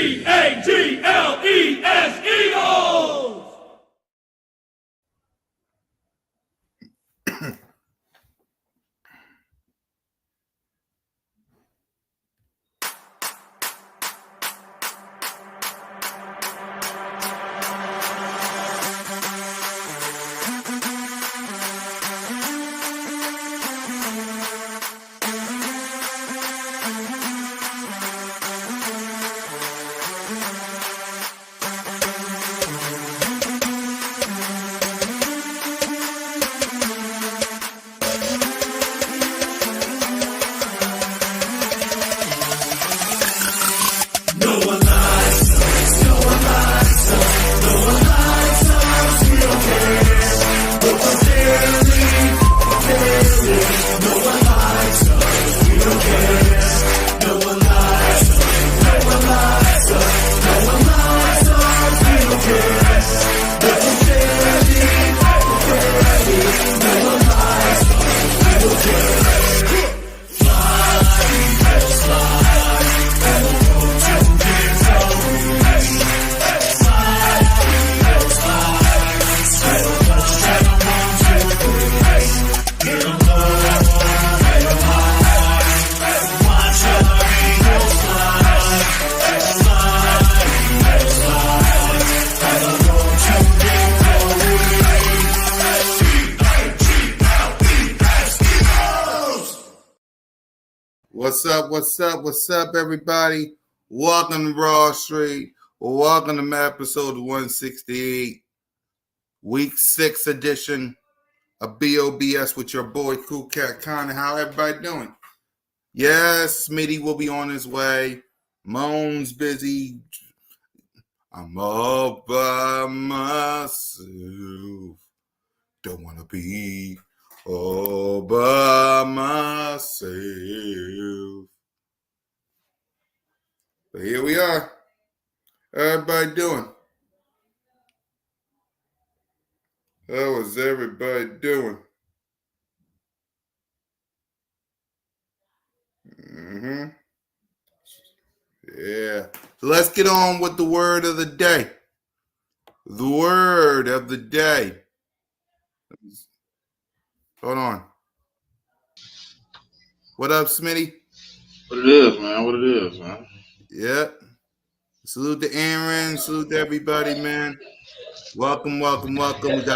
E-A-G-L-E-S, Eagles! What's up, everybody? Welcome to Raw Street. Welcome to episode 168, week 6 edition of B.O.B.S with your boy Cool Cat Connor. How everybody doing? Yes, Smitty will be on his way. Moan's busy. I'm all by myself. Don't want to be all by myself. But here we are. How everybody doing? How is everybody doing? Yeah. So let's get on with the word of the day. The word of the day. Hold on. What up, Smitty? What it is, man. Yep. Salute to Aaron. Salute to everybody, man. Welcome. We got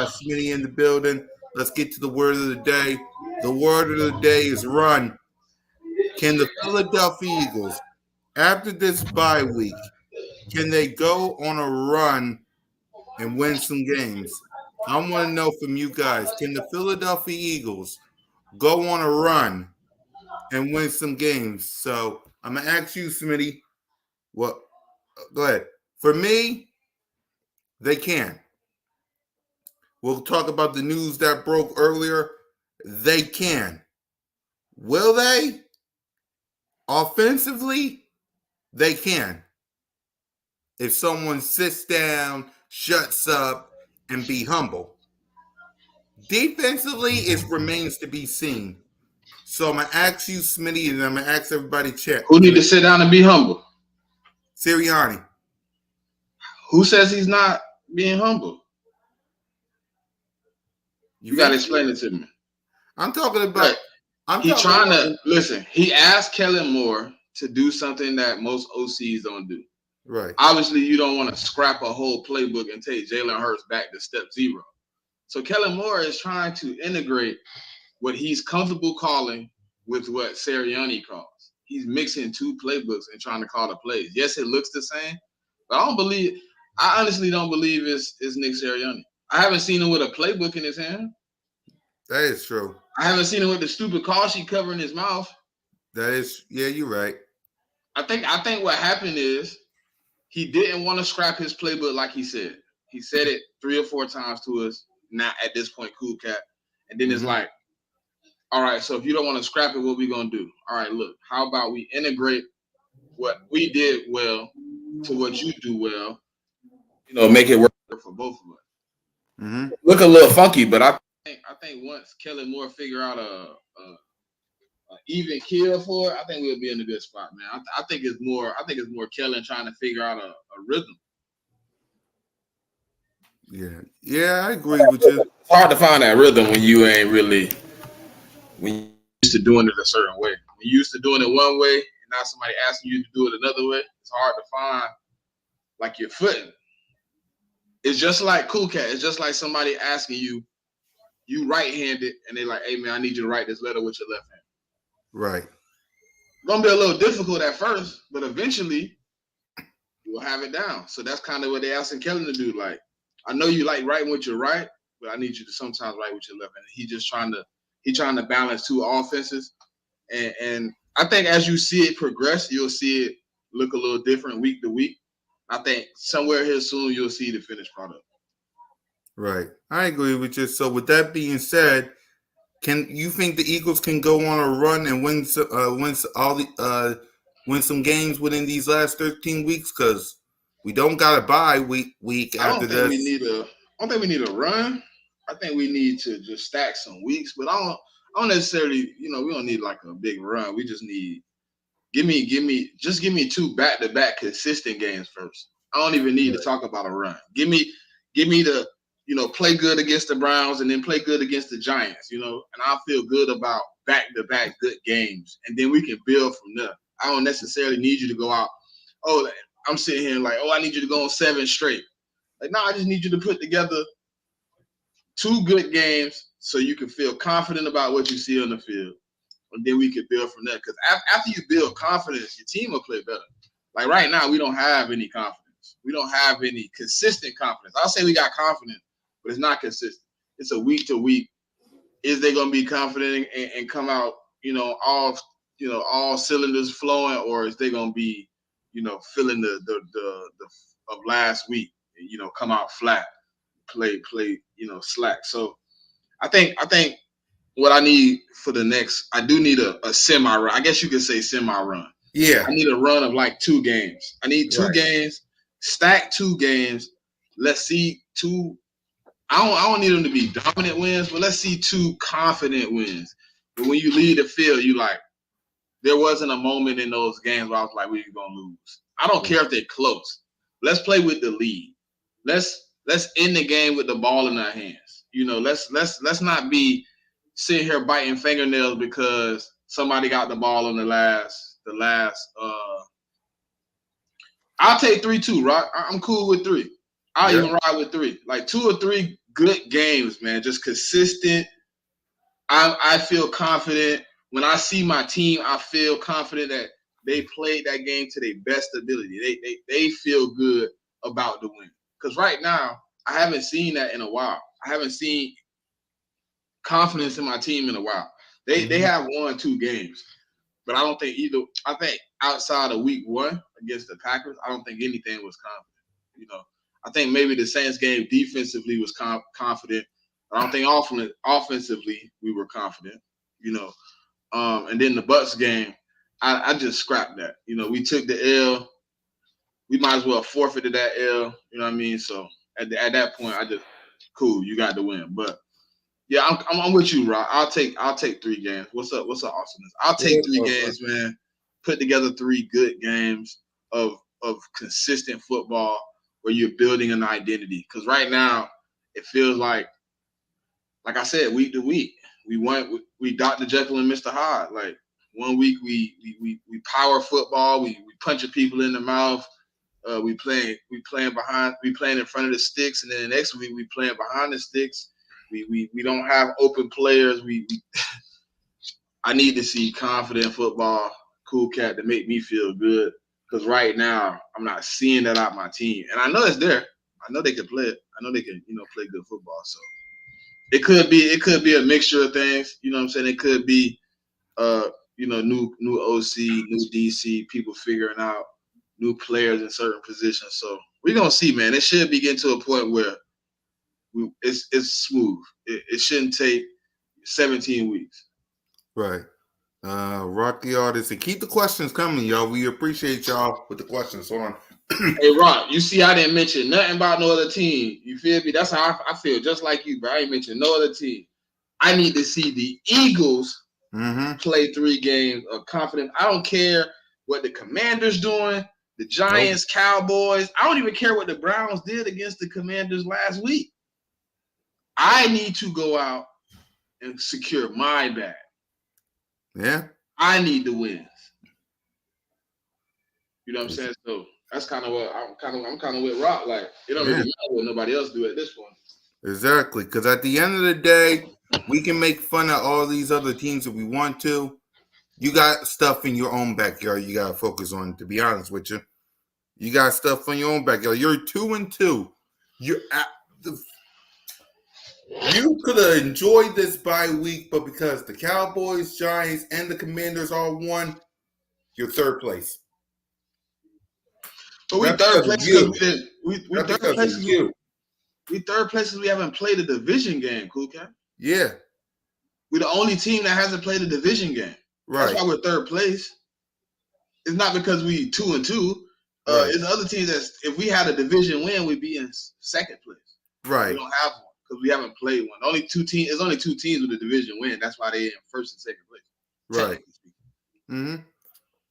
Smitty in the building. Let's get to the word of the day. The word of the day is run. Can the Philadelphia Eagles, after this bye week, can they go on a run and win some games? I want to know from you guys, can the Philadelphia Eagles go on a run and win some games? So I'm going to ask you, Smitty. Well, go ahead. For me, they can. We'll talk about the news that broke earlier. They can. Will they? Offensively, they can. If someone sits down, shuts up, and be humble. Defensively, it remains to be seen. So I'm going to ask you, Smitty, and I'm going to ask everybody chat. Who need to sit down and be humble? Sirianni. Who says he's not being humble? You got to explain it to me. I'm talking about... Right. Listen, he asked Kellen Moore to do something that most OCs don't do. Right. Obviously, you don't want to scrap a whole playbook and take Jalen Hurts back to step 0. So Kellen Moore is trying to integrate what he's comfortable calling with what Sirianni calls. He's mixing 2 playbooks and trying to call the plays. Yes, it looks the same, but I honestly don't believe it's Nick Sirianni. I haven't seen him with a playbook in his hand. That is true. I haven't seen him with the stupid call sheet covering his mouth. Yeah, you're right. I think what happened is he didn't want to scrap his playbook like he said. He said it 3 or 4 times to us, not at this point, Cool Cat. And then it's like, all right, so if you don't want to scrap it, what we going to do? All right, look, how about we integrate what we did well to what you do well, make it work for both of us. Look a little funky, but I think once Kellen Moore figure out a even kill for it, I think we'll be in a good spot, man. I think it's more. I think it's more Kellen trying to figure out a rhythm. Yeah, I agree with you. It's hard to find that rhythm when you ain't really when you used to doing it a certain way. When you used to doing it one way, and now somebody asking you to do it another way. It's hard to find like your footing. It's just like Cool Cat. It's just like somebody asking you, you right-handed, and they like, hey man, I need you to write this letter with your left hand. Right. It's gonna be a little difficult at first, but eventually you'll have it down. So that's kind of what they're asking Kellen to do. Like, I know you like writing with your right, but I need you to sometimes write with your left hand. He's trying to balance two offenses. And I think as you see it progress, you'll see it look a little different week to week. I think somewhere here soon you'll see the finished product. Right. I agree with you. So with that being said, can you think the Eagles can go on a run and win win some games within these last 13 weeks? Because we don't got to bye week I after don't think we this. need a. I don't think we need a run. I think we need to just stack some weeks, but I don't necessarily. We don't need like a big run. We just need give me two back-to-back consistent games first. I don't even need to talk about a run. Give me the play good against the Browns and then play good against the Giants. And I feel good about back-to-back good games, and then we can build from there. I don't necessarily need you to go out. Oh, I'm sitting here like, I need you to go on 7 straight. Like, no, I just need you to put together 2 good games so you can feel confident about what you see on the field. And then we could build from there. Because after you build confidence, your team will play better. Like right now, we don't have any confidence. We don't have any consistent confidence. I'll say we got confidence, but it's not consistent. It's a week to week. Is they going to be confident and come out, all cylinders flowing, or is they going to be, feeling the of last week, come out flat, play, slack. So I think what I need for the next, I do need a semi run. I guess you could say semi run. Yeah. I need a run of like 2 games. I need 2 games, stack 2 games. Let's see 2. I don't need them to be dominant wins, but let's see 2 confident wins. But when you leave the field, you like, there wasn't a moment in those games where I was like, we're gonna lose. I don't care if they're close. Let's play with the lead. Let's end the game with the ball in our hands. Let's not be sitting here biting fingernails because somebody got the ball on the last. I'll take 3-2, Rock. I'm cool with 3. I'll even ride with 3. Like 2 or 3 good games, man. Just consistent. I feel confident. When I see my team, I feel confident that they played that game to their best ability. They feel good about the win. Because right now, I haven't seen that in a while. I haven't seen confidence in my team in a while. They have won 2 games, but I don't think either. I think outside of week 1 against the Packers, I don't think anything was confident. I think maybe the Saints game defensively was confident. I don't think offensively we were confident. And then the Bucs game, I just scrapped that. We took the L. We might as well forfeited that L. You know what I mean? So at that point, I just cool. You got the win, but. Yeah, I'm with you, Rob. I'll take 3 games. What's up, awesomeness? I'll take 3 games, man. Put together 3 good games of consistent football where you're building an identity. Because right now, it feels like I said, week to week, we Dr. Jekyll and Mr. Hyde. Like one week we power football, we punching people in the mouth. We playing in front of the sticks, and then the next week we playing behind the sticks. We don't have open players. I need to see confident football, Cool Cat, to make me feel good. Because right now I'm not seeing that out my team, and I know it's there. I know they can play it. I know they can play good football. So it could be a mixture of things. You know what I'm saying? It could be new OC, new DC, people figuring out new players in certain positions. So we're gonna see, man. It should be getting to a point where it's smooth. It shouldn't take 17 weeks. Right. Rock the artist and keep the questions coming, y'all. We appreciate y'all with the questions. Hold on. Hey, Rock, you see I didn't mention nothing about no other team. You feel me? That's how I feel, just like you, bro. I ain't mentioned no other team. I need to see the Eagles play 3 games of confidence. I don't care what the Commanders doing, the Giants, Cowboys. I don't even care what the Browns did against the Commanders last week. I need to go out and secure my bag. Yeah. I need the wins. You know what I'm saying? So that's kind of what I'm kind of with Rock. Like, it don't really matter what nobody else do at this point. Exactly. Because at the end of the day, we can make fun of all these other teams if we want to. You got stuff in your own backyard you got to focus on, to be honest with you. You got stuff in your own backyard. You're 2-2. You could have enjoyed this bye week, but because the Cowboys, Giants, and the Commanders all won, you're third place. But we third place because we third places. We third places. We haven't played a division game, cool cat. Yeah. We're the only team that hasn't played a division game. Right. That's why we're third place. It's not because we 2-2. It's the other teams that if we had a division win, we'd be in second place. Right. We don't have one because we haven't played one. Only 2 teams. There's only 2 teams with a division win. That's why they're in first and second place. Right.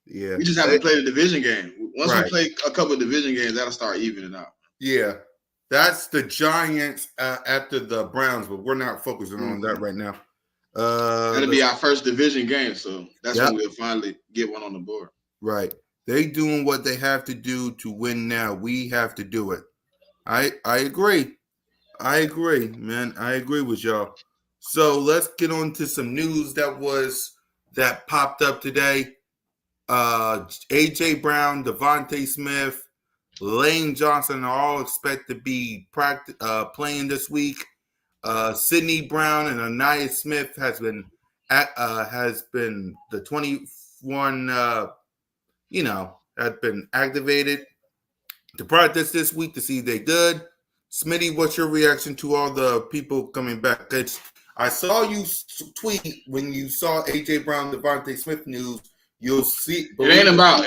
Yeah. We just haven't played a division game. Once we play a couple of division games, that'll start evening out. Yeah. That's the Giants after the Browns, but we're not focusing on that right now. That'll be our first division game, so that's when we'll finally get one on the board. Right. They doing what they have to do to win now. We have to do it. I agree. I agree, man. I agree with y'all. So let's get on to some news that popped up today. A.J. Brown, Devontae Smith, Lane Johnson are all expected to be playing this week. Sidney Brown and Anaya Smith has been the 21 had been activated to practice this week to see if they good. Smitty, what's your reaction to all the people coming back? I saw you tweet when you saw AJ Brown, Devontae Smith news. You'll see. It ain't about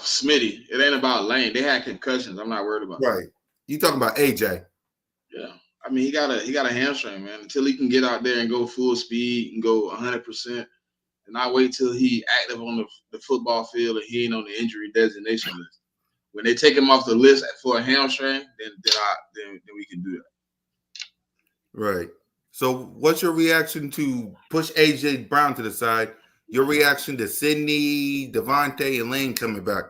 Smitty. It ain't about Lane. They had concussions. I'm not worried about. Right. You talking about AJ? Yeah. I mean, he got a hamstring, man. Until he can get out there and go full speed and go 100%, and I wait till he active on the football field and he ain't on the injury designation list. When they take him off the list for a hamstring, then we can do that. Right. So, what's your reaction to push AJ Brown to the side? Your reaction to Sidney, Devontae, and Lane coming back?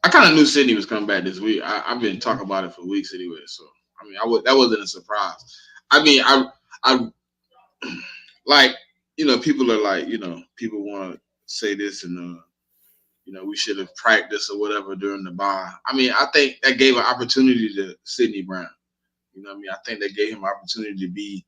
I kind of knew Sidney was coming back this week. I've been talking about it for weeks anyway. So, I mean, that wasn't a surprise. I mean, I like, people are like, people want to say this and, we should have practiced or whatever during the bye. I mean, I think that gave an opportunity to Sidney Brown. You know what I mean? I think that gave him an opportunity to be.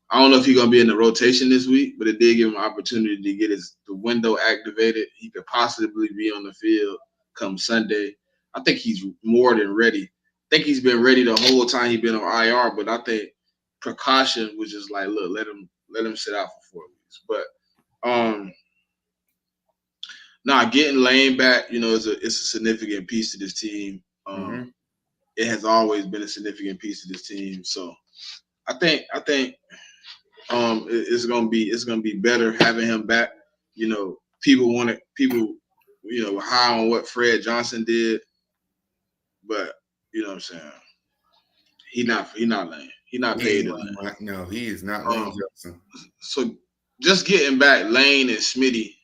I don't know if he's going to be in the rotation this week, but it did give him an opportunity to get the window activated. He could possibly be on the field come Sunday. I think he's more than ready. I think he's been ready the whole time he's been on IR, but I think precaution was just like, look, let him sit out for 4 weeks. But getting Lane back, it's a significant piece to this team. It has always been a significant piece to this team. So I think it's gonna be better having him back. People high on what Fred Johnson did, but you know what I'm saying. He not Lane. He not paid to Lane. No, he is not Lane Johnson. So just getting back Lane and Smitty,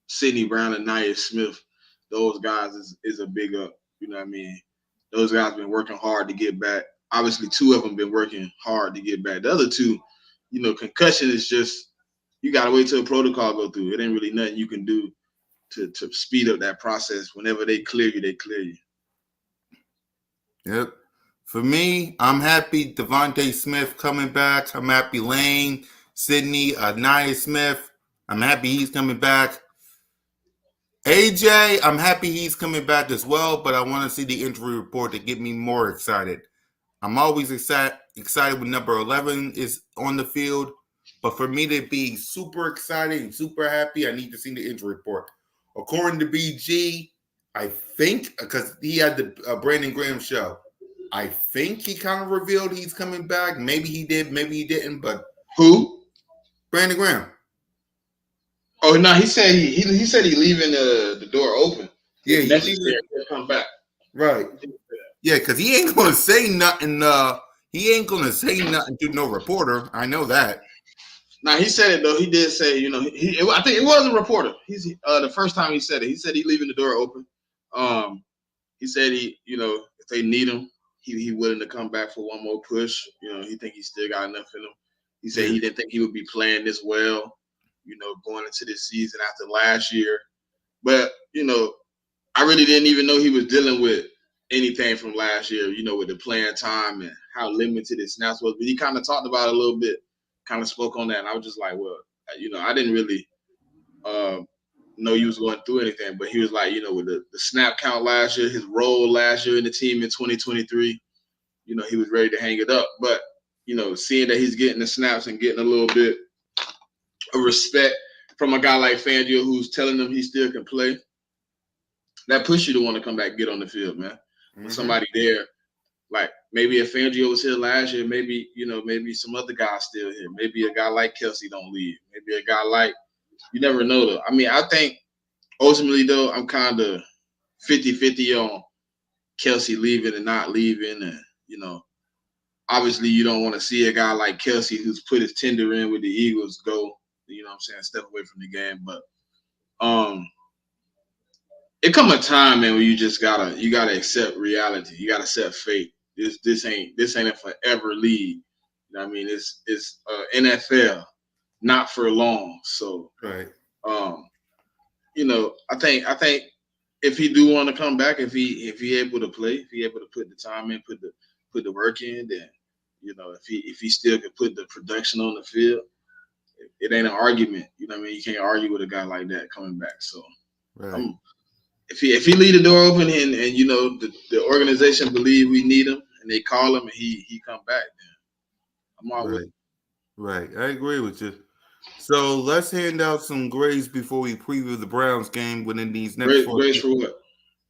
Sidney Brown and Nia Smith, those guys is a big up. You know what I mean? Those guys been working hard to get back. Obviously, 2 of them been working hard to get back. The other 2, concussion is just, you got to wait till the protocol go through. It ain't really nothing you can do to speed up that process. Whenever they clear you, they clear you. Yep. For me, I'm happy Devontae Smith coming back. I'm happy Lane, Sidney, Nia Smith. I'm happy he's coming back. AJ, I'm happy he's coming back as well, but I want to see the injury report to get me more excited. I'm always excited when number 11 is on the field, but for me to be super excited and super happy, I need to see the injury report. According to BG, I think, because he had the Brandon Graham show, I think he kind of revealed he's coming back. Maybe he did, maybe he didn't, but who? Brandon Graham. Oh no, he said he said he leaving the door open. Yeah, If necessary, he'll come back. Right. Yeah, because he ain't gonna say nothing. He ain't gonna say nothing to no reporter. I know that. Now he said it though. He did say, I think it was a reporter. He's the first time he said it. He said he leaving the door open. He said if they need him, he willing to come back for one more push. He think he still got enough in him. He said he didn't think he would be playing this well, going into this season after last year. But I really didn't even know he was dealing with anything from last year. With the playing time and how limited his snaps was. But he kind of talked about it a little bit, kind of spoke on that, and I was just like, well, I didn't really know he was going through anything, but he was like, with the snap count last year, his role last year in the team in 2023, he was ready to hang it up. But, seeing that he's getting the snaps and getting a little bit of respect from a guy like Fangio who's telling him he still can play, that pushes you to want to come back and get on the field, man. Mm-hmm. With somebody there, like maybe if Fangio was here last year, maybe some other guys still here. Maybe a guy like Kelsey don't leave. Maybe a guy like, you never know though. I mean, I think ultimately, though, I'm kind of 50-50 on Kelsey leaving and not leaving. And, obviously you don't want to see a guy like Kelsey who's put his tender in with the Eagles go, step away from the game. But it come a time, man, where you just gotta accept reality. You gotta accept fate. This ain't a forever league. You know what I mean? It's NFL, not for long. So right. I think if he do want to come back, if he able to play, if he able to put the time in, put the work in, then if he still could put the production on the field, it ain't an argument. You know what I mean? You can't argue with a guy like that coming back. So right. If he leave the door open and the organization believe we need him and they call him and he come back, then I'm all with it. Right. I agree with you. So let's hand out some grades before we preview the Browns game within these next 4 grades for what?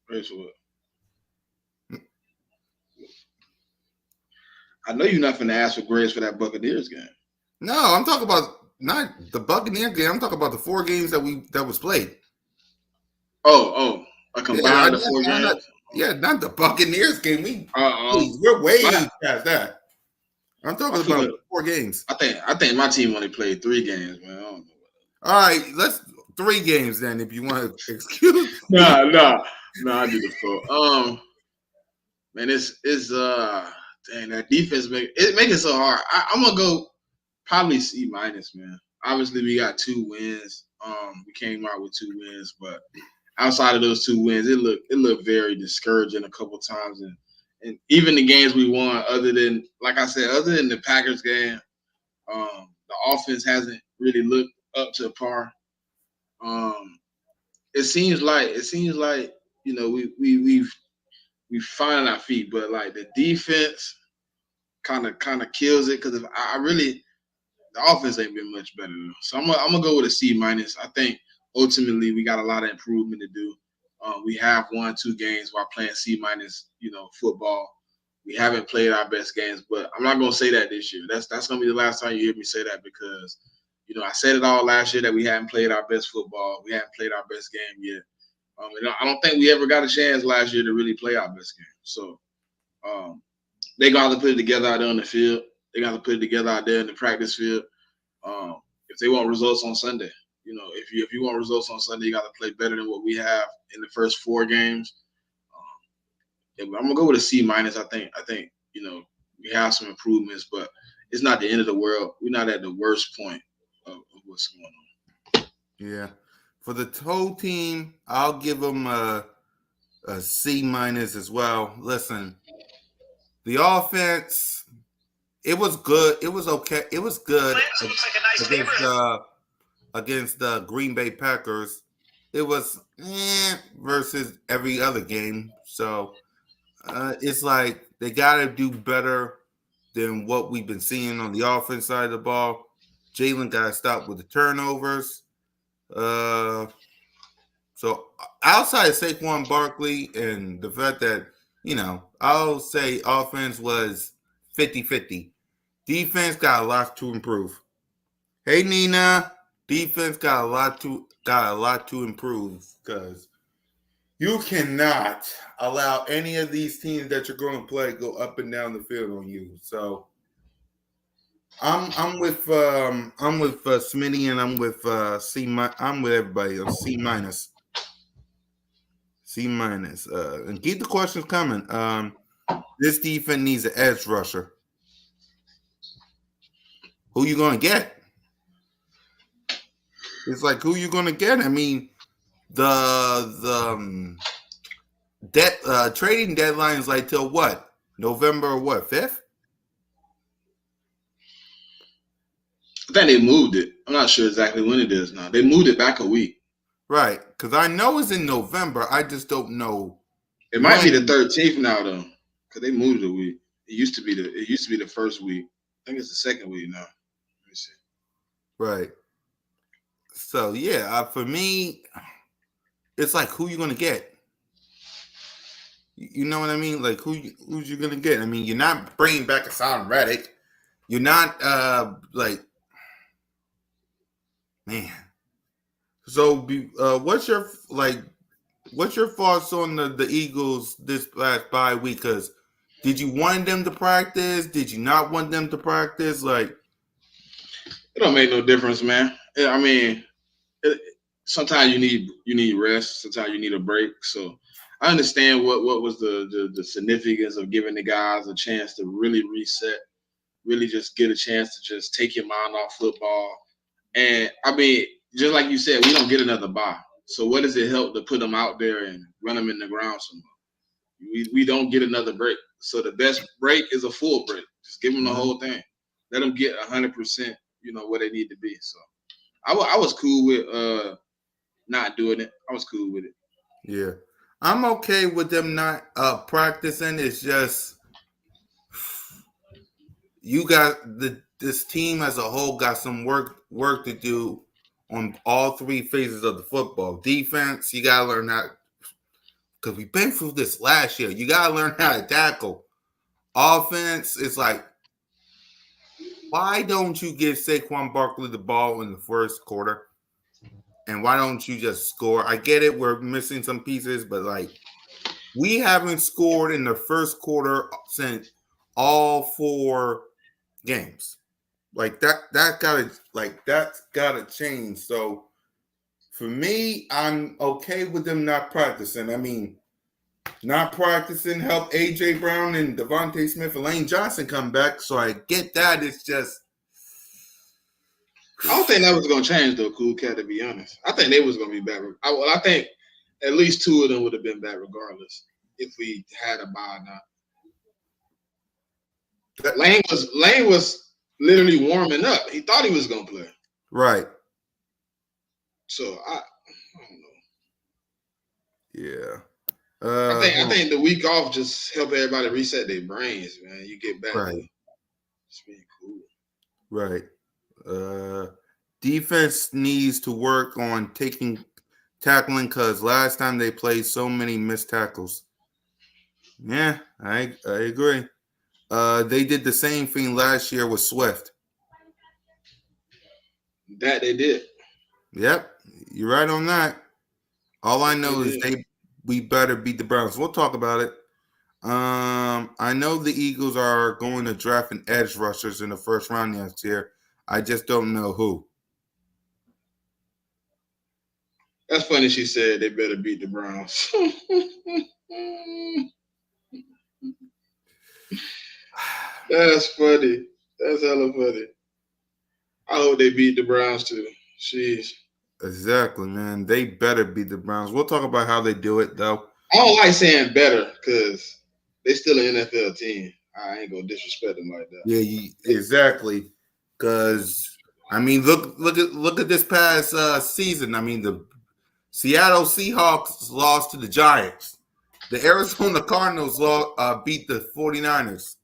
Grades for what? I know you're not going to ask for grades for that Buccaneers game. No, I'm talking about not the Buccaneers game. I'm talking about the 4 games that was played. Oh, a combined 4 games. Not the Buccaneers game. We're way past that. I'm talking about 4 games. I think my team only played 3 games, man. I don't know. All right, let's 3 games then, if you want to excuse. No, I do the 4. Man, it's dang, that defense make it so hard. I'm gonna go probably C-, man. Obviously, we got 2 wins. We came out with 2 wins, but outside of those 2 wins, it looked very discouraging a couple times, and even the games we won, other than the Packers game, the offense hasn't really looked up to par. It seems like we find our feet, but like the defense kind of kills it because the offense ain't been much better. So I'm gonna go with a C-. I think ultimately we got a lot of improvement to do. We have won 2 games while playing C-, football. We haven't played our best games, but I'm not gonna say that this year. That's gonna be the last time you hear me say that because I said it all last year that we hadn't played our best football. We hadn't played our best game yet. I don't think we ever got a chance last year to really play our best game. So they got to put it together out there on the field. They got to put it together out there in the practice field. If they want results on Sunday, if you want results on Sunday, you got to play better than what we have in the first 4 games. I'm gonna go with a C-. I think we have some improvements, but it's not the end of the world. We're not at the worst point of what's going on. Yeah. For the whole team, I'll give them a C- as well. Listen, the offense, it was good. It was okay. It was good against the Green Bay Packers. It was versus every other game. So it's like they got to do better than what we've been seeing on the offense side of the ball. Jalen got to stop with the turnovers. So outside of Saquon Barkley and the fact that, I'll say offense was 50-50. Defense got a lot to improve. Hey Nina, defense got a lot to improve because you cannot allow any of these teams that you're going to play go up and down the field on you. So I'm with Smitty and I'm with I'm with everybody on C minus. C minus. And keep the questions coming. This defense needs an edge rusher. Who you gonna get? It's like who you gonna get? I mean, the trading deadline is like till what? November what 5th? I think they moved it. I'm not sure exactly when it is now. They moved it back a week. Right, because I know it's in November. I just don't know. It might be the 13th now though, because they moved it a week. It used to be the first week. I think it's the second week now. Let me see. Right. So yeah, for me, it's like who you gonna get. You know what I mean? Like who's you gonna get? I mean, you're not bringing back Hassan Reddick. You're not like man. So what's your thoughts on the Eagles this last bye week? Because did you want them to practice? Did you not want them to practice? Like it don't make no difference, man. I mean, sometimes you need rest. Sometimes you need a break. So I understand what was the significance of giving the guys a chance to really reset, really just get a chance to just take your mind off football. And I mean, just like you said, we don't get another bye. So what does it help to put them out there and run them in the ground somewhere? We don't get another break. So the best break is a full break. Just give them the whole thing. Let them get 100%, where they need to be. So I was cool with not doing it. I was cool with it. yeah, I'm okay with them not practicing. It's just you got this team as a whole got some work to do on all three phases of the football. Defense, you gotta learn how because we've been through this last year. You gotta learn how to tackle. Offense, it's like why don't you give Saquon Barkley the ball in the first quarter? And why don't you just score? I get it, we're missing some pieces, but like we haven't scored in the first quarter since all 4 games. Like that's gotta change. So for me, I'm okay with them not practicing. I mean, not practicing help AJ Brown and Devontae Smith and Lane Johnson come back. So I get that. It's just I don't think that was going to change, though, Cool Cat, to be honest. I think they was going to be back. I think at least 2 of them would have been back regardless if we had a bye or not. Lane was literally warming up. He thought he was going to play. Right. So, I don't know. Yeah. I think the week off just help everybody reset their brains, man. You get back right. to it's being cool. Right. Defense needs to work on tackling because last time they played so many missed tackles. Yeah, I agree. They did the same thing last year with Swift. That they did. Yep, you're right on that. All I know is we better beat the Browns. We'll talk about it. I know the Eagles are going to draft an edge rushers in the first round next year. I just don't know who. That's funny she said they better beat the Browns. That's funny. That's hella funny. I hope they beat the Browns too. Jeez. Exactly, man. They better beat the Browns. We'll talk about how they do it, though. I don't like saying better because they still an NFL team. I ain't gonna disrespect them like that. Yeah, exactly. Because I mean, look at this past season. I mean, the Seattle Seahawks lost to the Giants. The Arizona Cardinals beat the 49ers.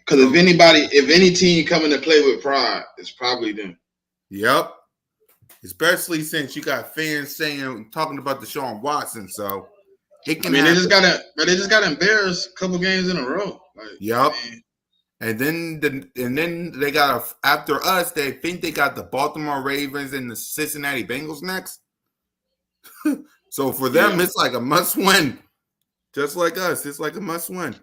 Because if any team coming to play with pride, it's probably them. Yep. Especially since you got fans talking about Deshaun Watson, so it can. I mean, they just got embarrassed a couple games in a row. Like, yep. And then they got after us. They think they got the Baltimore Ravens and the Cincinnati Bengals next. So for them, it's like a must win. Just like us, it's like a must win.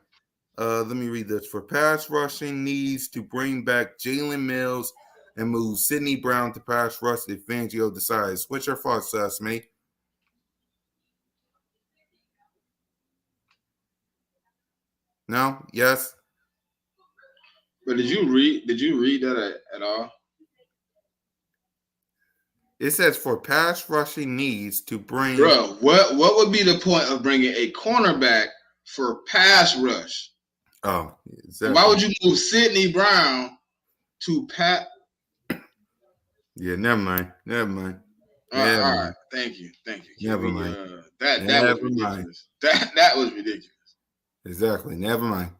Let me read this. For pass rushing needs to bring back Jalen Mills and move Sidney Brown to pass rush if Fangio decides. What's your thoughts, Smitty? No? Yes? But did you read that at all? It says for pass rushing needs to bring. Bro, what would be the point of bringing a cornerback for pass rush? Oh, exactly. Why would you move Sidney Brown to Pat? Yeah, never mind. Never mind. All right, thank you. Never mind. That was ridiculous. That was ridiculous. Exactly. Never mind.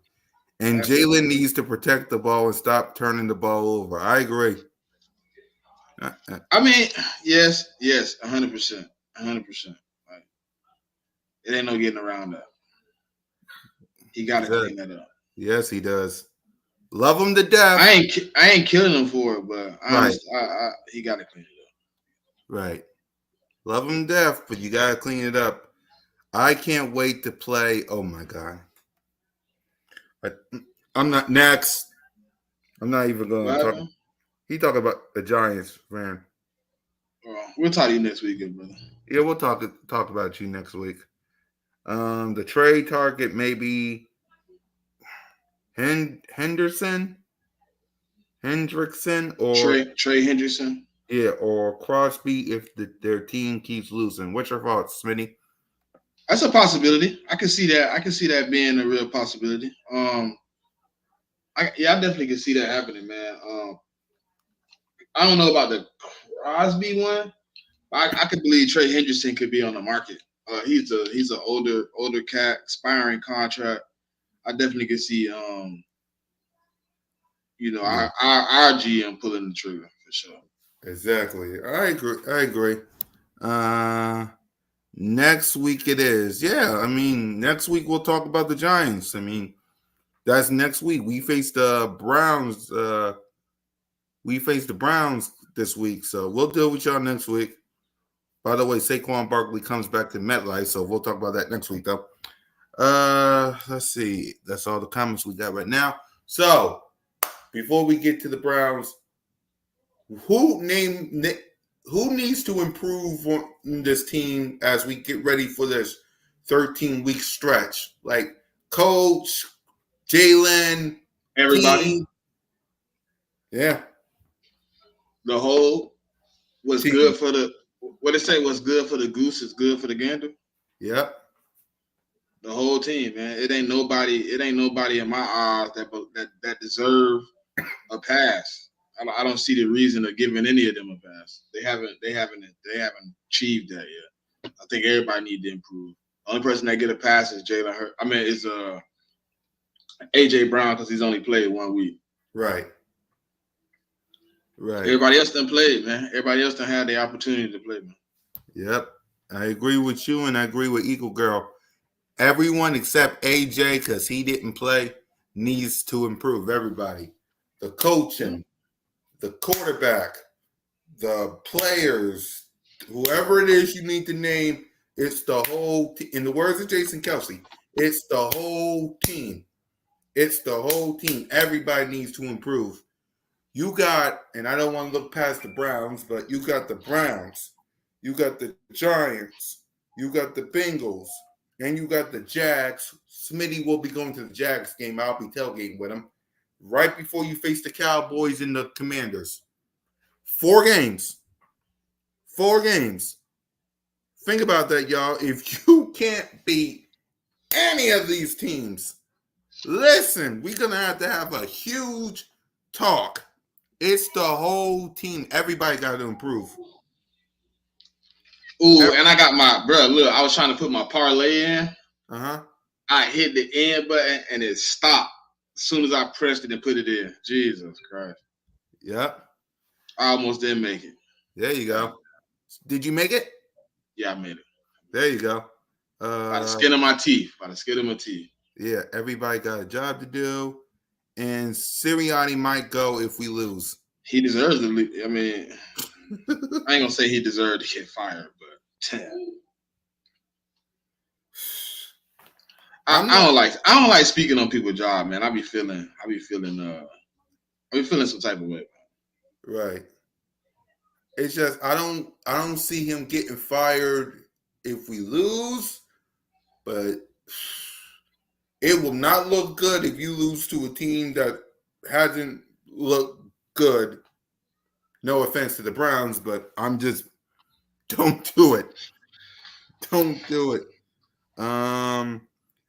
And Jalen needs to protect the ball and stop turning the ball over. I agree. I mean, yes, 100%. 100%. Like, it ain't no getting around that. He got to clean that up. Yes, he does. Love him to death. I ain't killing him for it, but he got to clean it up. Right. Love him to death, but you got to clean it up. I can't wait to play. Oh, my God. I'm not next. I'm not even going to talk. He talk about the Giants, man. We'll talk to you next week, brother. Yeah, we'll talk about you next week. The trade target may be Hendrickson, or Trey Hendrickson. Yeah, or Crosby if their team keeps losing. What's your thoughts, Smitty? That's a possibility. I can see that being a real possibility. I definitely can see that happening, man. I don't know about the Crosby one. I could believe Trey Hendrickson could be on the market. He's an older cat, expiring contract. I definitely could see our GM pulling the trigger for sure. Exactly. I agree. Next week it is. Yeah, I mean, next week we'll talk about the Giants. I mean, that's next week. We face the Browns. We face the Browns this week, so we'll deal with y'all next week. By the way, Saquon Barkley comes back to MetLife, so we'll talk about that next week, though. Let's see. That's all the comments we got right now. So, before we get to the Browns, who needs to improve on this team as we get ready for this 13-week stretch? Like coach, Jalen, everybody. Team. Yeah. The whole was team. Good for the what they say was good for the goose is good for the gander. Yep. The whole team, man. It ain't nobody in my eyes that deserve a pass. I don't see the reason of giving any of them a pass. They haven't achieved that yet. I think everybody need to improve. The only person that get a pass is Jalen Hurts. I mean, it's AJ Brown because he's only played 1 week. Right. Everybody else done played, man. Everybody else done had the opportunity to play, man. Yep. I agree with you, and I agree with Eagle Girl. Everyone except AJ, because he didn't play, needs to improve. Everybody. The coaching, the quarterback, the players, whoever it is you need to name, it's the whole team. In the words of Jason Kelsey, it's the whole team. It's the whole team. Everybody needs to improve. You got, and I don't want to look past the Browns, but you got the Browns, you got the Giants, you got the Bengals, and you got the Jags. Smitty will be going to the Jags game. I'll be tailgating with him. Right before you face the Cowboys and the Commanders. 4 games. 4 games. Think about that, y'all. If you can't beat any of these teams, listen, we're going to have a huge talk. It's the whole team. Everybody got to improve. Ooh, and I got my, bro, look, I was trying to put my parlay in. Uh-huh. I hit the end button and it stopped as soon as I pressed it and put it in. Jesus Christ. Yep. I almost didn't make it. There you go. Did you make it? Yeah, I made it. There you go. By the skin of my teeth. Yeah, everybody got a job to do. and Sirianni might go if we lose. He deserves to leave. I mean, I ain't gonna say he deserved to get fired, but I don't like speaking on people's job, man. I be feeling some type of way. Right. It's just I don't see him getting fired if we lose, but it will not look good if you lose to a team that hasn't looked good. No offense to the Browns, but I'm just don't do it. Don't do it.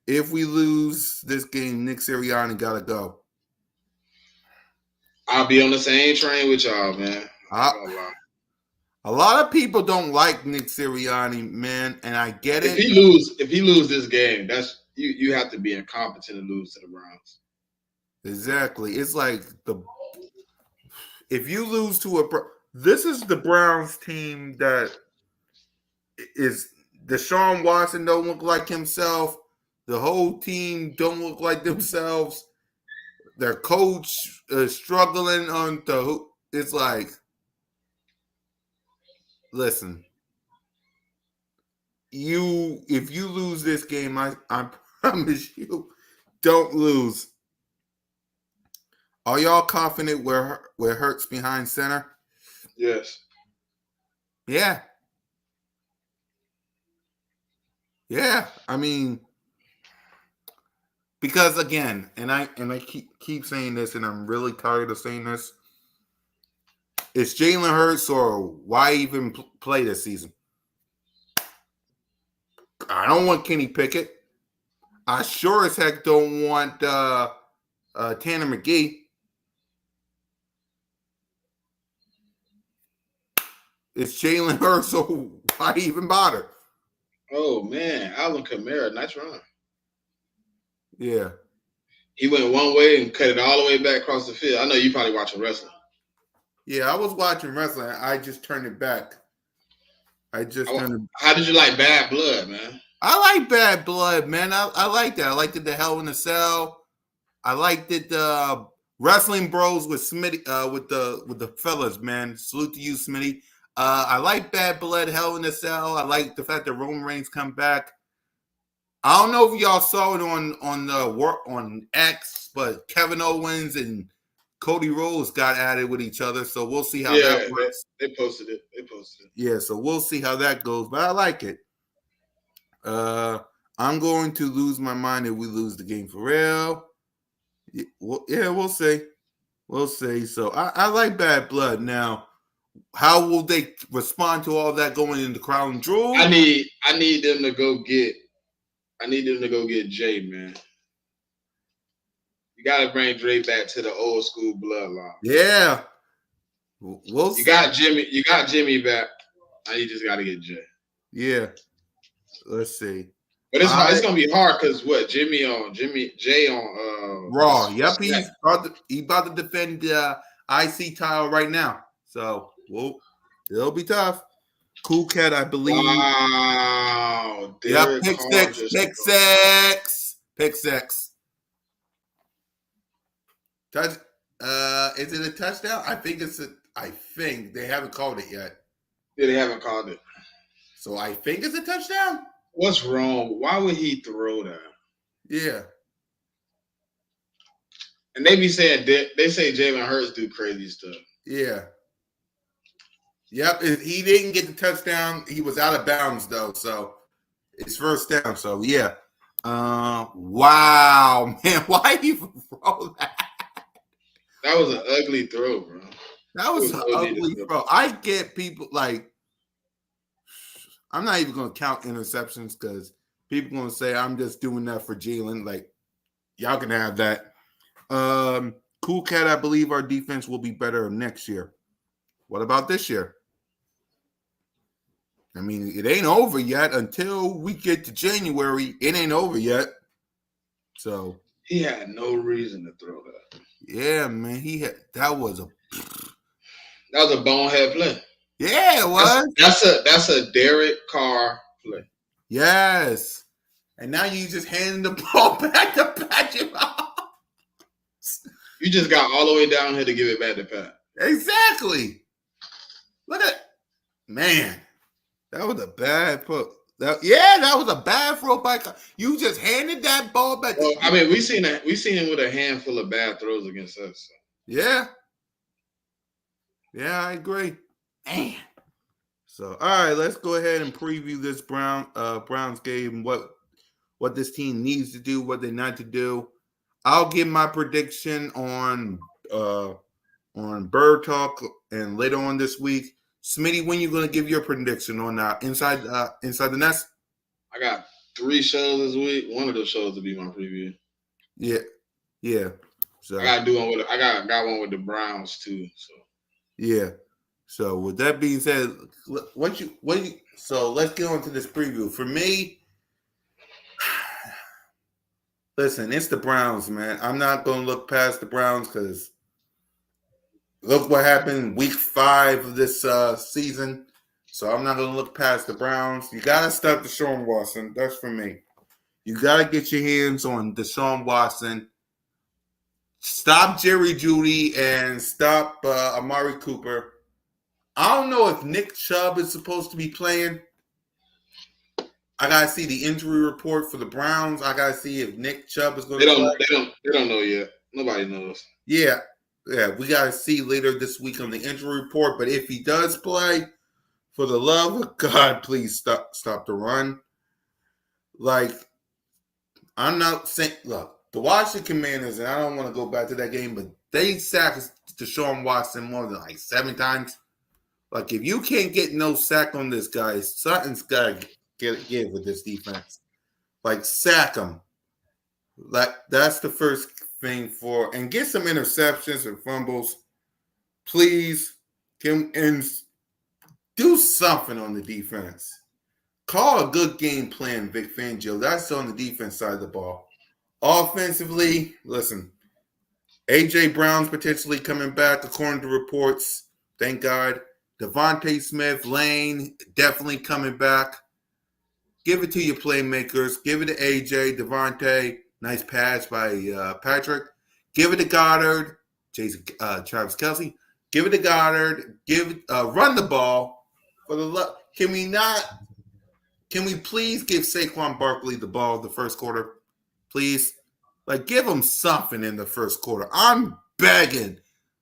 If we lose this game, Nick Sirianni gotta go. I'll be on the same train with y'all, man. A lot of people don't like Nick Sirianni, man, and I get it. If he lose this game, that's you have to be incompetent to lose to the Browns. Exactly. It's like if you lose to this is the Browns team that is Deshaun Watson don't look like himself. The whole team don't look like themselves. Their coach is struggling on the. It's like, listen, if you lose this game, I promise you, don't lose. Are y'all confident where Hurts behind center? Yes. Yeah. Yeah. I mean, because again, and I keep saying this, and I'm really tired of saying this. It's Jalen Hurts, or why even play this season? I don't want Kenny Pickett. I sure as heck don't want Tanner McGee. It's Jalen Hurts, so why even bother? Oh man, Alvin Kamara, nice run. Yeah. He went one way and cut it all the way back across the field. I know you probably watching wrestling. Yeah, I was watching wrestling. I just turned it back. How did you like Bad Blood, man? I like Bad Blood, man. I like that. I liked it, the Hell in a Cell. I liked it, the Wrestling Bros with Smitty, with the fellas, man. Salute to you, Smitty. I like Bad Blood, Hell in a Cell. I like the fact that Roman Reigns come back. I don't know if y'all saw it on X, but Kevin Owens and Cody Rhodes got at it with each other, so we'll see how that works. They posted it. Yeah, so we'll see how that goes, but I like it. I'm going to lose my mind if we lose the game for real. Yeah, we'll see. We'll see. So I like Bad Blood. Now, how will they respond to all that going into Crown Jewel? I need them to go get Jay, man. You gotta bring Dre back to the old school bloodline. Yeah. You got Jimmy back. Now you just gotta get Jay. Yeah. Let's see. But it's gonna be hard because Jay on Raw. Yep, he's about to defend the IC title right now. So it'll be tough. Cool Cat, I believe. Wow. Yep, pick six. Touch. Is it a touchdown? I think they haven't called it yet. Yeah, they haven't called it. So I think it's a touchdown. What's wrong? Why would he throw that? Yeah. And they say Jalen Hurts do crazy stuff. Yeah. Yep. He didn't get the touchdown. He was out of bounds though, so it's first down. So yeah. Wow, man. Why even throw that? That was an ugly throw, bro. That was an ugly throw. I get people like. I'm not even going to count interceptions because people going to say I'm just doing that for Jalen. Like, y'all can have that. Cool Cat, I believe our defense will be better next year. What about this year? I mean, it ain't over yet. Until we get to January, it ain't over yet. So he had no reason to throw that. Yeah, man. That was a bonehead play. Yeah, it was. That's a Derek Carr play. Yes. And now you just hand the ball back to Patrick Mahomes. You just got all the way down here to give it back to Pat. Exactly. Look at man. That was a bad put. That was a bad throw by. You just handed that ball back. Well, I mean, we seen him with a handful of bad throws against us. So. Yeah, I agree. Man. So all right, let's go ahead and preview this Browns game. What this team needs to do, what they not to do. I'll give my prediction on Bird Talk and later on this week. Smitty, when you going to give your prediction on inside the nest? I got 3 shows this week. One of those shows will be my preview. Yeah. So I gotta do one with. I got one with the Browns too. So yeah. So with that being said, so let's get on to this preview. For me, listen, it's the Browns, man. I'm not going to look past the Browns because look what happened week 5 of this season. So I'm not going to look past the Browns. You got to stop Deshaun Watson. That's for me. You got to get your hands on Deshaun Watson. Stop Jerry Jeudy and stop Amari Cooper. I don't know if Nick Chubb is supposed to be playing. I gotta see the injury report for the Browns. I gotta see if Nick Chubb is going to play. They don't know yet. Nobody knows. Yeah. We gotta see later this week on the injury report. But if he does play, for the love of God, please stop the run. Like, I'm not saying. Look, the Washington Commanders, and I don't want to go back to that game, but they sacked Deshaun Watson more than like 7 times. Like, if you can't get no sack on this guy, something's got to give with this defense. Like, sack him. Like, that's the first thing and get some interceptions and fumbles. Please, and do something on the defense. Call a good game plan, Vic Fangio. That's on the defense side of the ball. Offensively, listen, A.J. Brown's potentially coming back, according to reports. Thank God. Devontae Smith, Lane, definitely coming back. Give it to your playmakers. Give it to A.J., Devontae. Nice pass by Patrick. Give it to Goddard. Travis Kelce. Give it to Goddard. Run the ball. Can we please give Saquon Barkley the ball the first quarter? Please. Like, give him something in the first quarter. I'm begging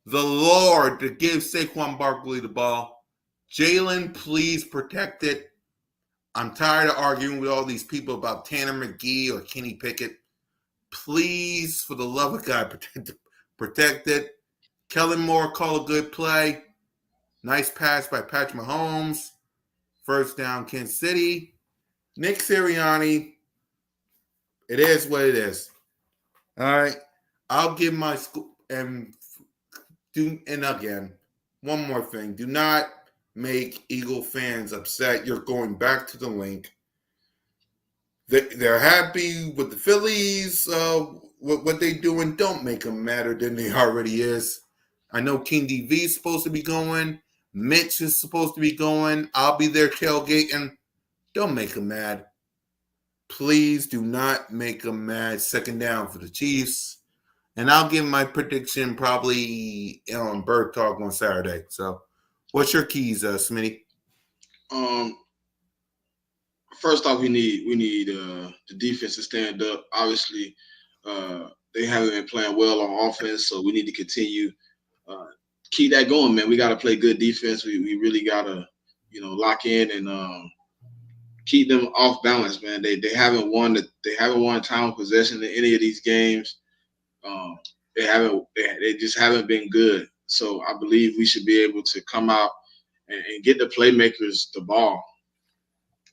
the Lord to give Saquon Barkley the ball. Jalen, please protect it. I'm tired of arguing with all these people about Tanner McGee or Kenny Pickett. Please, for the love of God, protect it. Kellen Moore, call a good play. Nice pass by Patrick Mahomes. First down, Kansas City. Nick Sirianni. It is what it is. All right. I'll give my school and again, one more thing. Do not make Eagle fans upset. You're going back to the link. They're happy with the Phillies, what they doing. Don't make them madder than they already is. I know King DV is supposed to be going. Mitch is supposed to be going. I'll be there tailgating. Don't make them mad. Please do not make them mad. Second down for the Chiefs. And I'll give my prediction probably on Bird Talk on Saturday. So, what's your keys, Smitty? First off, we need the defense to stand up. Obviously, they haven't been playing well on offense, so we need to continue keep that going, man. We got to play good defense. We really got to, lock in and keep them off balance, man. They haven't won time of possession in any of these games. They just haven't been good. So I believe we should be able to come out and get the playmakers the ball,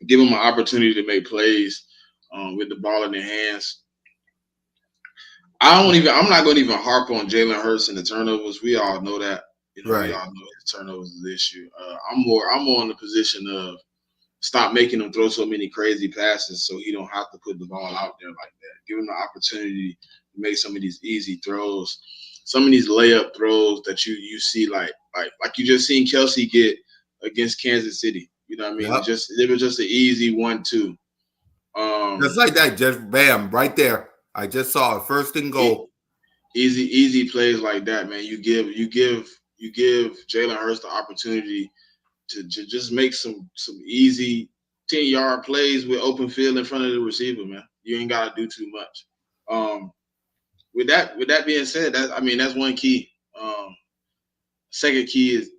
give them an opportunity to make plays with the ball in their hands. I'm not going to even harp on Jalen Hurts and the turnovers. We all know that. Right. We all know the turnovers is the issue. I'm more in the position of stop making him throw so many crazy passes so he don't have to put the ball out there like that. Give him the opportunity to make some of these easy throws, some of these layup throws that you see like you just seen Kelce get against Kansas City. You know what I mean? Yep. It was just an easy 1-2. Just like that, just bam, right there. I just saw it, first and goal. easy plays like that, man. You give Jalen Hurts the opportunity to just make some easy 10-yard plays with open field in front of the receiver, man. You ain't gotta do too much. With that being said, that's one key. Second key is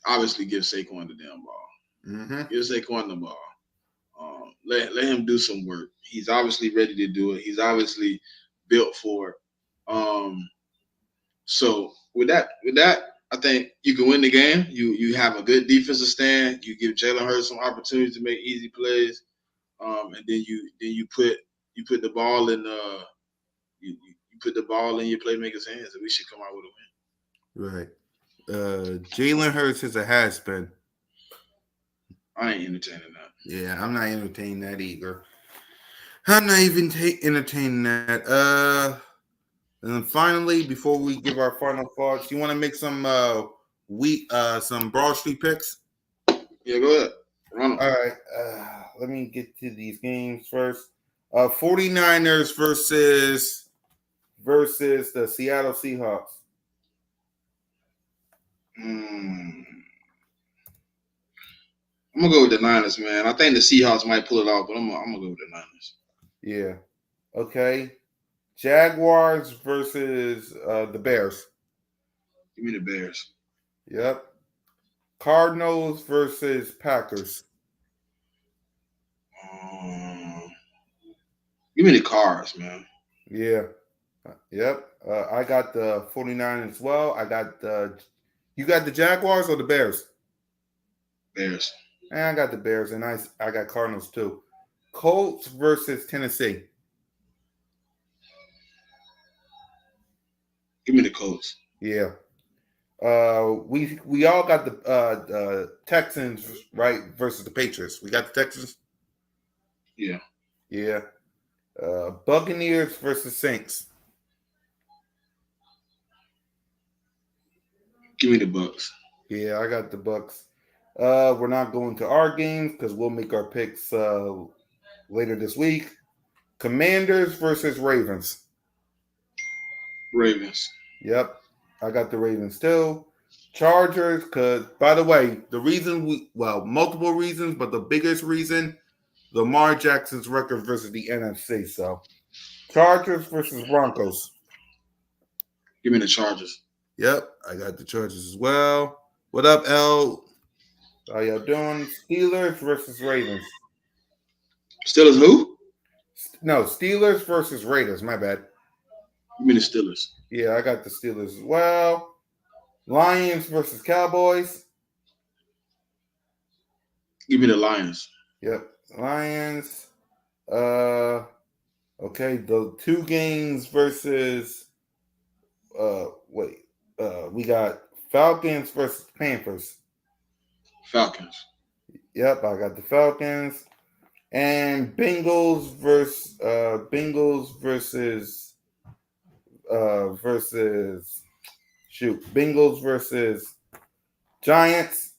obviously give Saquon the damn ball. Mm-hmm. Give Saquon the ball. Let him do some work. He's obviously ready to do it. He's obviously built for it. So with that, I think you can win the game. You have a good defensive stand. You give Jalen Hurts some opportunities to make easy plays, and then you put the ball in you put the ball in your playmakers' hands, and we should come out with a win. Right. Jalen Hurts is a has-been. I ain't entertaining that. Yeah, I'm not entertaining that either. I'm not even entertaining that. And then finally, before we give our final thoughts, you want to make some some Broad Street picks? Yeah, go ahead. Run 'em. All right. Let me get to these games first. 49ers versus the Seattle Seahawks. I'm gonna go with the Niners, man. I think the Seahawks might pull it off, but I'm gonna go with the Niners. Yeah. Okay. Jaguars versus the Bears. Give me the Bears. Yep. Cardinals versus Packers. Give me the Cards, man. Yeah. Yep. I got the 49 as well. I got you got the Jaguars or the Bears? Bears. And I got the Bears, and I got Cardinals too. Colts versus Tennessee. Give me the Colts. Yeah. We all got the Texans right versus the Patriots. We got the Texans. Yeah. Yeah. Buccaneers versus Saints. Give me the Bucks. Yeah, I got the Bucks. We're not going to our games because we'll make our picks later this week. Commanders versus Ravens. Ravens. Yep, I got the Ravens too. Chargers, because by the way, the reason multiple reasons, but the biggest reason, Lamar Jackson's record versus the NFC. So, Chargers versus Broncos. Give me the Chargers. Yep, I got the Chargers as well. What up, L? How y'all doing? Steelers versus Ravens. Steelers who? No, Steelers versus Raiders. My bad. Give me the Steelers. Yeah, I got the Steelers as well. Lions versus Cowboys. Give me the Lions. Yep, Lions. Okay, the two games versus we got Falcons versus Panthers. Falcons. Yep, I got the Falcons. And Bengals versus Bengals versus Giants.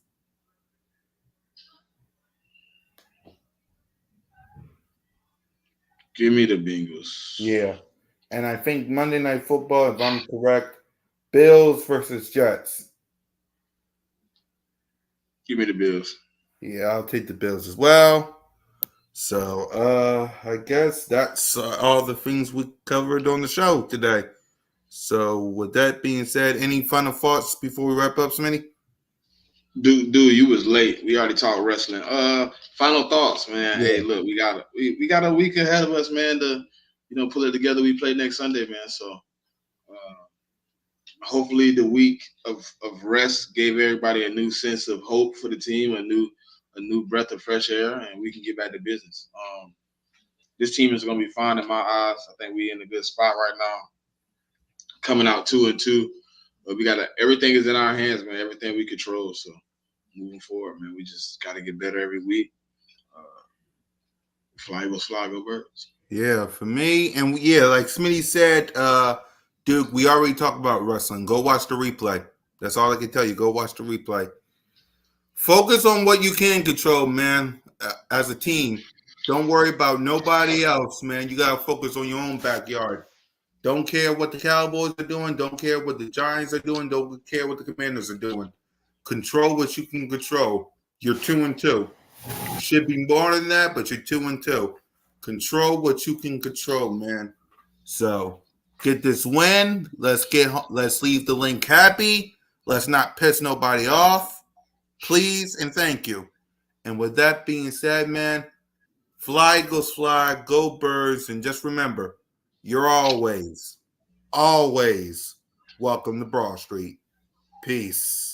Give me the Bengals. Yeah. And I think Monday Night Football, if I'm correct, Bills versus Jets. Give me the Bills. Yeah, I'll take the Bills as well. So, I guess that's all the things we covered on the show today. So, with that being said, any final thoughts before we wrap up, Smitty? Dude, you was late. We already talked wrestling. Final thoughts, man. Yeah. Hey, look, we got a week ahead of us, man. To pull it together. We play next Sunday, man. So, hopefully, the week of rest gave everybody a new sense of hope for the team, a new breath of fresh air, and we can get back to business. This team is going to be fine in my eyes. I think we're in a good spot right now. Coming out 2-2, but everything is in our hands, man. Everything we control. So moving forward, man, we just got to get better every week. Fly, Eagles, fly, go Birds. Yeah, for me, and like Smitty said, Duke, we already talked about wrestling. Go watch the replay. That's all I can tell you. Go watch the replay. Focus on what you can control, man, as a team. Don't worry about nobody else, man. You got to focus on your own backyard. Don't care what the Cowboys are doing. Don't care what the Giants are doing. Don't care what the Commanders are doing. Control what you can control. You're 2-2. Should be more than that, but you're 2-2. Control what you can control, man. So get this win. Let's leave the link happy. Let's not piss nobody off. Please and thank you. And with that being said, man, fly, Eagles, fly, go birds, and just remember, you're always welcome to Broad Street. Peace.